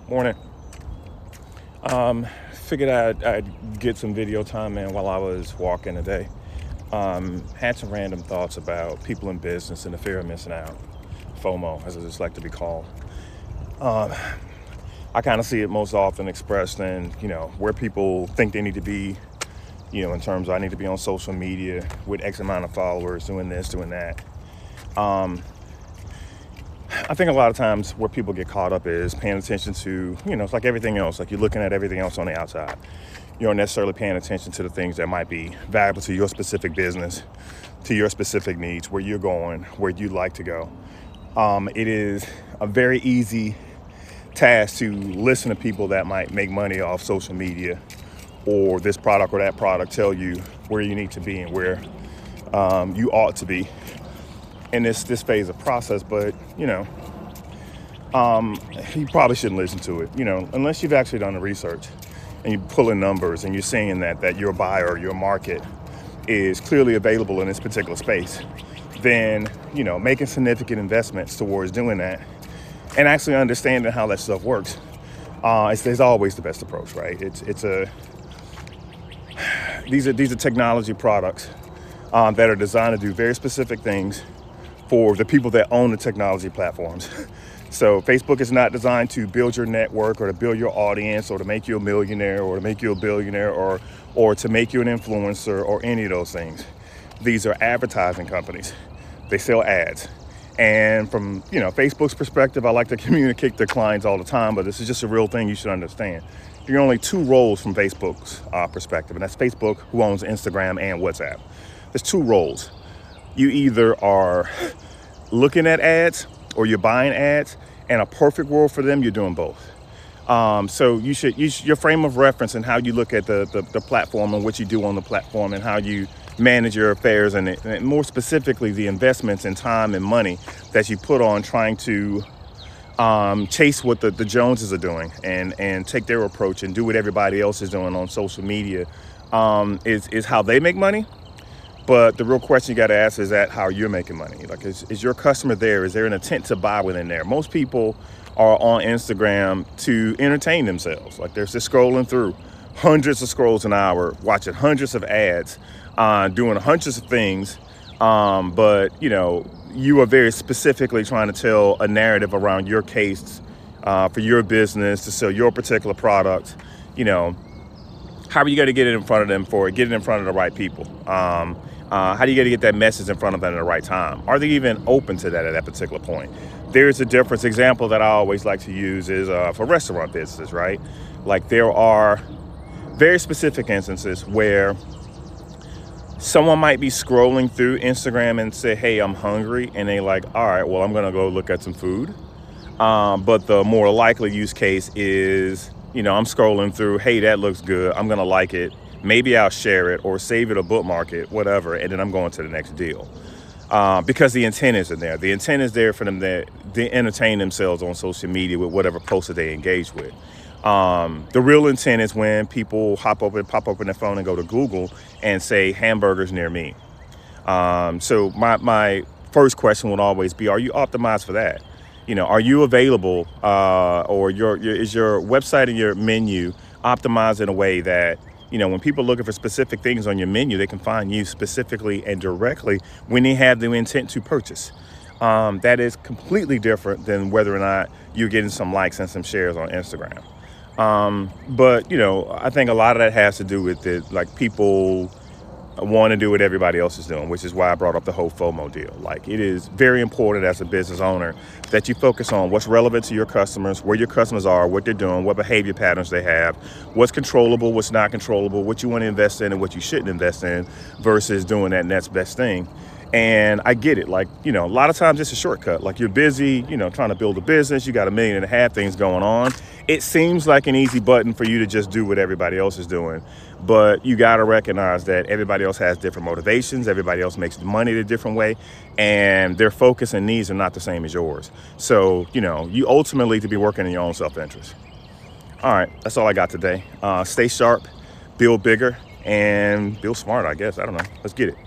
Morning. Figured I'd get some video time in while I was walking today. Had some random thoughts about people in business and the fear of missing out. FOMO, as I just like to be called. I kind of see it most often expressed in, where people think they need to be, in terms of I need to be on social media with X amount of followers, doing this, doing that. I think a lot of times where people get caught up is paying attention to, it's like everything else. Like you're looking at everything else on the outside. You aren't necessarily paying attention to the things that might be valuable to your specific business, to your specific needs, where you're going, where you'd like to go. It is a very easy task to listen to people that might make money off social media or this product or that product tell you where you need to be and where you ought to be in this phase of process. But you probably shouldn't listen to it, unless you've actually done the research and you're pulling numbers and you're seeing that your buyer, your market is clearly available in this particular space. Then making significant investments towards doing that and actually understanding how that stuff works is always the best approach, right? These are technology products that are designed to do very specific things for the people that own the technology platforms. So Facebook is not designed to build your network or to build your audience or to make you a millionaire or to make you a billionaire or to make you an influencer or any of those things. These are advertising companies. They sell ads. And from Facebook's perspective, I like to communicate to clients all the time, but this is just a real thing you should understand. There are only two roles from Facebook's perspective, and that's Facebook, who owns Instagram and WhatsApp. There's two roles. You either are looking at ads or you're buying ads, and a perfect world for them, you're doing both. So your frame of reference and how you look at the platform and what you do on the platform and how you manage your affairs and more specifically the investments in time and money that you put on trying to chase what the Joneses are doing and take their approach and do what everybody else is doing on social media is how they make money. But the real question you got to ask is that how you're making money. Like, is your customer there? Is there an intent to buy within there? Most people are on Instagram to entertain themselves. Like, they're just scrolling through hundreds of scrolls an hour, watching hundreds of ads, doing hundreds of things. But, you are very specifically trying to tell a narrative around your case for your business to sell your particular product. How are you going to get it in front of them get it in front of the right people? How do you get that message in front of them at the right time? Are they even open to that at that particular point? There's a difference. Example that I always like to use is for restaurant businesses, right? Like there are very specific instances where someone might be scrolling through Instagram and say, hey, I'm hungry. And they like, all right, well, I'm going to go look at some food. But the more likely use case is, I'm scrolling through, hey, that looks good. I'm going to like it. Maybe I'll share it or save it or bookmark it, whatever. And then I'm going to the next deal. Because the intent isn't there. The intent is there for them to entertain themselves on social media with whatever post that they engage with. The real intent is when people pop open their phone and go to Google and say hamburgers near me. So my first question would always be, are you optimized for that? Are you available or is your website and your menu optimized in a way that, when people are looking for specific things on your menu, they can find you specifically and directly when they have the intent to purchase. That is completely different than whether or not you're getting some likes and some shares on Instagram. But, I think a lot of that has to do with people want to do what everybody else is doing, which is why I brought up the whole FOMO deal. Like, it is very important as a business owner that you focus on what's relevant to your customers, where your customers are, what they're doing, what behavior patterns they have, what's controllable, what's not controllable, what you want to invest in and what you shouldn't invest in versus doing that next best thing. And I get it. Like, a lot of times it's a shortcut. Like, you're busy, trying to build a business. You got 1.5 million things going on. It seems like an easy button for you to just do what everybody else is doing. But you got to recognize that everybody else has different motivations. Everybody else makes money a different way. And their focus and needs are not the same as yours. So, you ultimately need to be working in your own self-interest. All right. That's all I got today. Stay sharp, build bigger, and build smart, I guess. I don't know. Let's get it.